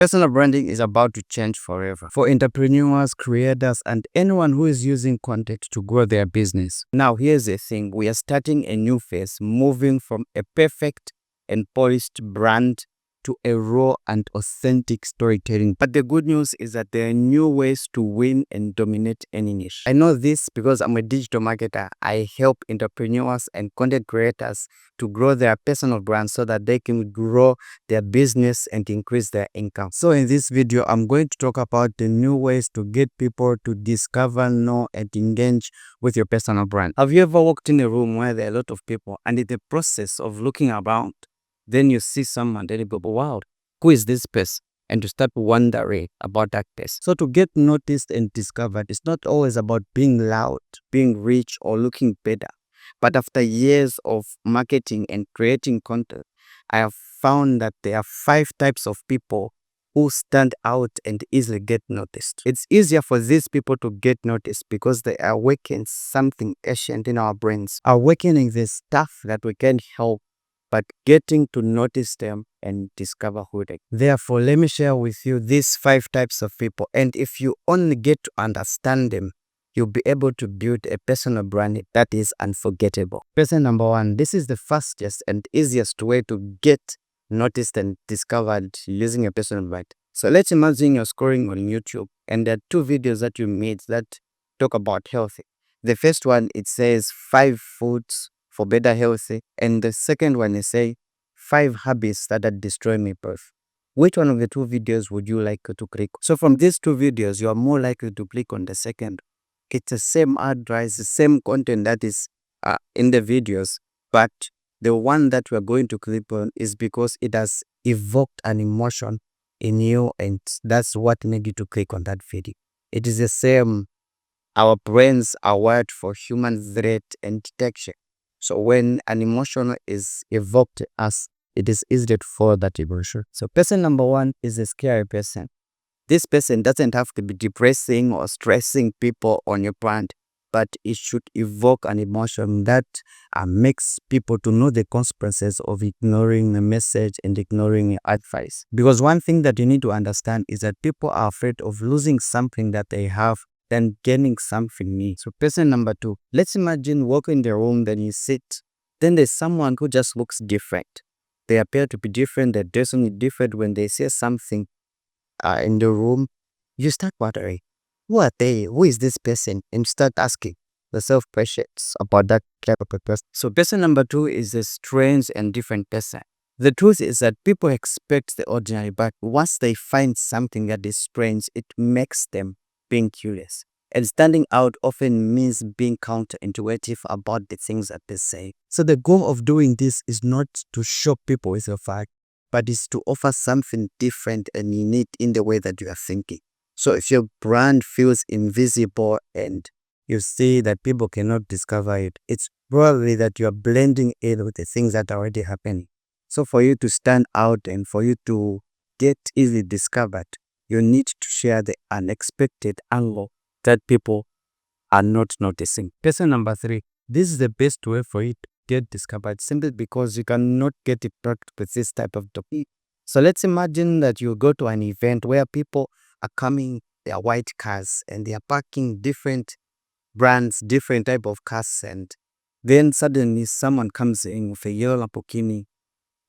Personal branding is about to change forever for entrepreneurs, creators, and anyone who is using content to grow their business. Now, here's the thing. We are starting a new phase, moving from a perfect and polished brand to a raw and authentic storytelling. But the good news is that there are new ways to win and dominate any niche. I know this because I'm a digital marketer. I help entrepreneurs and content creators to grow their personal brand so that they can grow their business and increase their income. So in this video, I'm going to talk about the new ways to get people to discover, know, and engage with your personal brand. Have you ever walked in a room where there are a lot of people, and in the process of looking around, then you see someone, then you go, wow, who is this person? And to start wondering about that person. So to get noticed and discovered, it's not always about being loud, being rich, or looking better. But after years of marketing and creating content, I have found that there are 5 types of people who stand out and easily get noticed. It's easier for these people to get noticed because they awaken something ancient in our brains, awakening the stuff that we can help, but getting to notice them and discover who they are. Therefore, let me share with you these 5 types of people. And if you only get to understand them, you'll be able to build a personal brand that is unforgettable. Person number 1, this is the fastest and easiest way to get noticed and discovered using a personal brand. So let's imagine you're scrolling on YouTube and there are 2 videos that you made that talk about healthy. The first one, it says 5 foods for better healthy, and the second one is say 5 habits that are destroying me birth. Which one of the 2 videos would you like to click? So from these 2 videos, you are more likely to click on the second. It's the same address, the same content that is in the videos, but the one that we are going to click on is because it has evoked an emotion in you, and that's what made you to click on that video. It is the same. Our brains are wired for human threat and detection. So when an emotion is evoked as it is easy to follow that emotion. So person number 1 is a scary person. This person doesn't have to be depressing or stressing people on your brand, but it should evoke an emotion that makes people to know the consequences of ignoring the message and ignoring advice. Because one thing that you need to understand is that people are afraid of losing something that they have than gaining something new. So person number 2, let's imagine walking in the room, then you sit, then there's someone who just looks different. They appear to be different, they're definitely different. When they say something in the room, you start wondering, who are they? Who is this person? And start asking yourself questions about that type of person. So person number 2 is a strange and different person. The truth is that people expect the ordinary, but once they find something that is strange, it makes them being curious. And standing out often means being counterintuitive about the things that they say. So the goal of doing this is not to shock people with a fact, but is to offer something different and unique in the way that you are thinking. So if your brand feels invisible and you see that people cannot discover it, it's probably that you are blending in with the things that are already happening. So for you to stand out and for you to get easily discovered, you need to share the unexpected angle that people are not noticing. Person number 3, this is the best way for you to get discovered simply because you cannot get it with this type of topic. So let's imagine that you go to an event where people are coming, their white cars, and they are parking different brands, different type of cars, and then suddenly someone comes in with a yellow Lamborghini,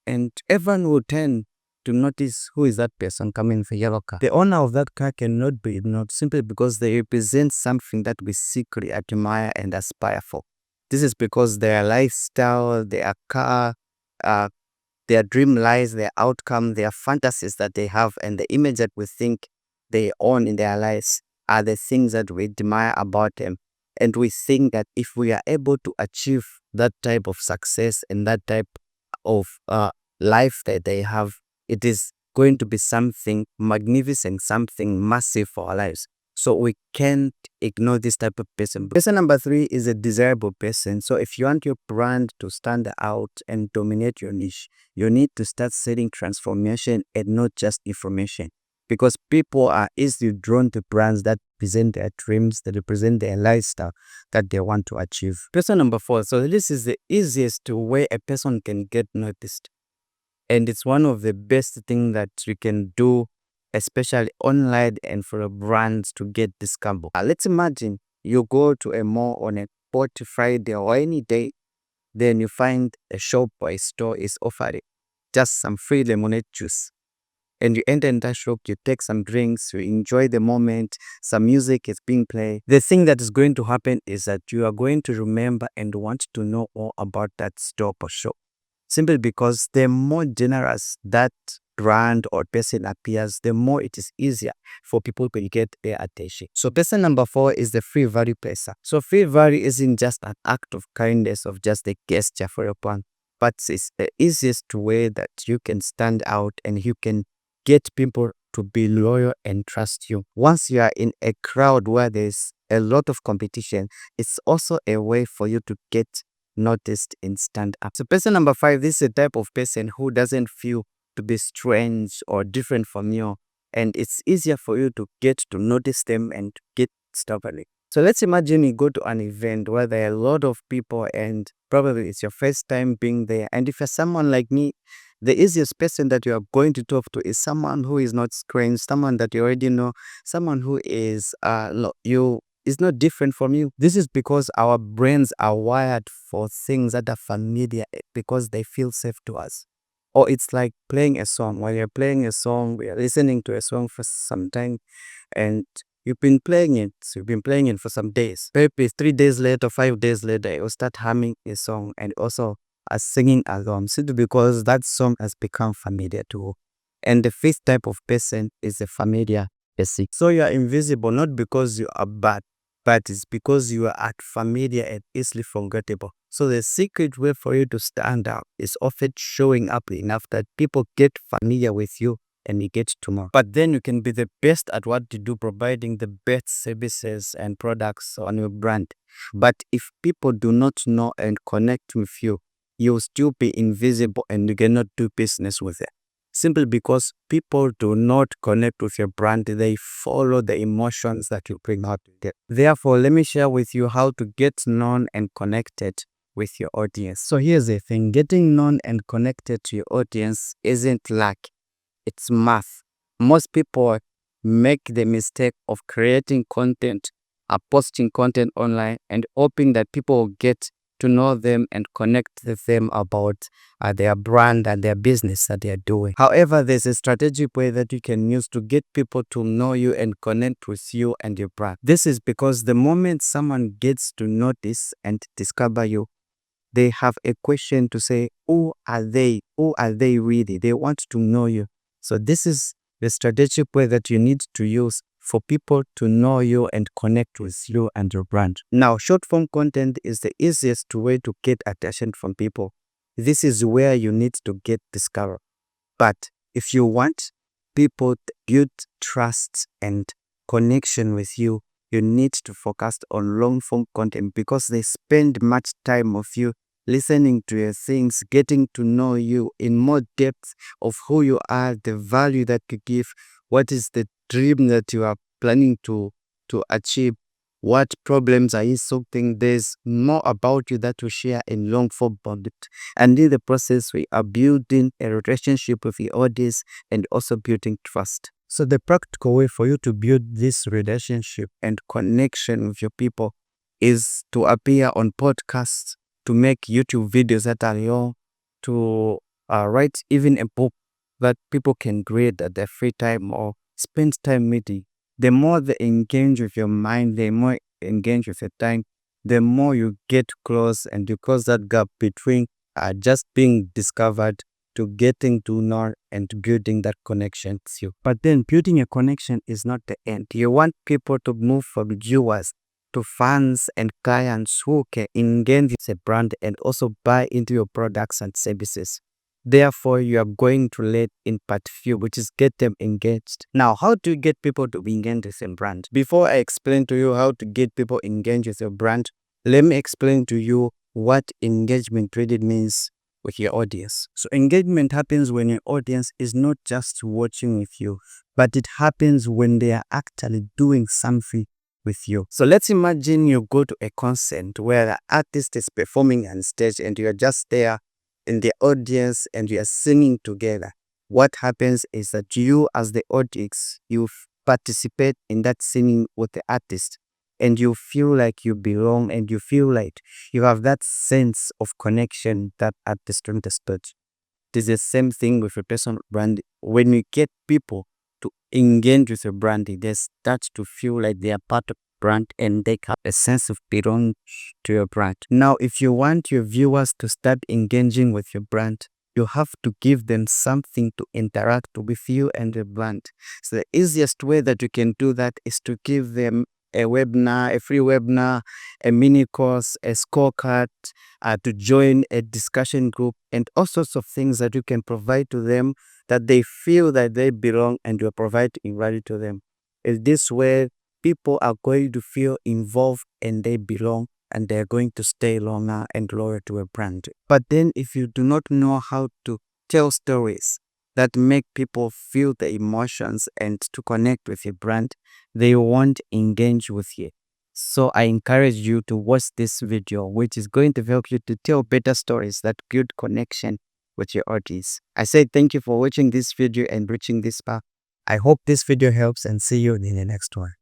and everyone will turn to notice who is that person coming with a yellow car. The owner of that car cannot be ignored simply because they represent something that we secretly admire and aspire for. This is because their lifestyle, their car, their dream lives, their outcome, their fantasies that they have, and the image that we think they own in their lives are the things that we admire about them. And we think that if we are able to achieve that type of success and that type of life that they have, it is going to be something magnificent, something massive for our lives. So we can't ignore this type of person. Person number 3 is a desirable person. So if you want your brand to stand out and dominate your niche, you need to start selling transformation and not just information. Because people are easily drawn to brands that present their dreams, that represent their lifestyle that they want to achieve. Person number 4. So this is the easiest way a person can get noticed. And it's one of the best things that you can do especially online and for brands to get discovered. Let's imagine you go to a mall on a Potty Friday or any day, then you find a shop or a store is offering just some free lemonade juice. And you enter in that shop, you take some drinks, you enjoy the moment, some music is being played. The thing that is going to happen is that you are going to remember and want to know more about that store or shop. Simply because the more generous that brand or person appears, the more it is easier for people to get their attention. So person number 4 is the free value placer. So free value isn't just an act of kindness of just a gesture for your brand, but it's the easiest way that you can stand out and you can get people to be loyal and trust you. Once you are in a crowd where there's a lot of competition, it's also a way for you to get noticed and stand up. So person number 5, this is a type of person who doesn't feel to be strange or different from you, and it's easier for you to get to notice them and get stubbornly. So let's imagine you go to an event where there are a lot of people and probably it's your first time being there, and if you're someone like me, the easiest person that you are going to talk to is someone who is not strange, someone that you already know, someone who is is not different from you. This is because our brains are wired for things that are familiar because they feel safe to us. Or it's like playing a song. While you're playing a song, we are listening to a song for some time and you've been playing it for some days. Maybe 3 days later, 5 days later, you'll start humming a song and also singing along, simply because that song has become familiar to you. And the fifth type of person is a familiar person. So you are invisible not because you are bad, but it's because you are familiar and easily forgettable. So the secret way for you to stand out is often showing up enough that people get familiar with you and you get to know. But then you can be the best at what you do, providing the best services and products on your brand. But if people do not know and connect with you, you'll still be invisible and you cannot do business with it. Simply because people do not connect with your brand, they follow the emotions that you bring out to them. Therefore, let me share with you how to get known and connected with your audience. So here's the thing, getting known and connected to your audience isn't luck, it's math. Most people make the mistake of creating content, posting content online and hoping that people will get to know them and connect with them about their brand and their business that they are doing. However, there's a strategic way that you can use to get people to know you and connect with you and your brand. This is because the moment someone gets to notice and discover you, they have a question to say, who are they? Who are they really? They want to know you. So this is the strategic way that you need to use for people to know you and connect with you and your brand. Now, short form content is the easiest way to get attention from people. This is where you need to get discovered. But if you want people to build trust and connection with you, you need to focus on long form content because they spend much time with you, listening to your things, getting to know you in more depth of who you are, the value that you give, what is the dream that you are planning to achieve, what problems are you solving. There's more about you that we share in long form content. And in the process, we are building a relationship with the audience and also building trust. So the practical way for you to build this relationship and connection with your people is to appear on podcasts, to make YouTube videos that are your, to write even a book that people can read at their free time or spend time meeting. The more they engage with your mind, the more engage with your time, the more you get close and you close that gap between just being discovered to getting to know and building that connection with you. But then building a connection is not the end. You want people to move from viewers to fans and clients who can engage with a brand and also buy into your products and services. Therefore, you are going to let in part few, which is get them engaged. Now, how do you get people to be engaged with your brand? Before I explain to you how to get people engaged with your brand, let me explain to you what engagement really means with your audience. So engagement happens when your audience is not just watching with you, but it happens when they are actually doing something with you. So let's imagine you go to a concert where the artist is performing on stage and you are just there in the audience and you are singing together. what happens is that you as the audience, participate in that singing with the artist, and you feel like you belong, and you feel like you have that sense of connection that artist understood. It is the same thing with a personal brand. When you get people to engage with your branding, they start to feel like they are part of the brand and they have a sense of belonging to your brand. Now, if you want your viewers to start engaging with your brand, you have to give them something to interact with you and the brand. So the easiest way that you can do that is to give them a webinar, a free webinar, a mini course, a scorecard, to join a discussion group, and all sorts of things that you can provide to them that they feel that they belong and you are providing value to them. In this way, people are going to feel involved and they belong, and they're going to stay longer and loyal to a brand. But then if you do not know how to tell stories that make people feel the emotions and to connect with your brand, they won't engage with you. So I encourage you to watch this video, which is going to help you to tell better stories that build connection with your audience. I say thank you for watching this video and reaching this far. I hope this video helps, and see you in the next one.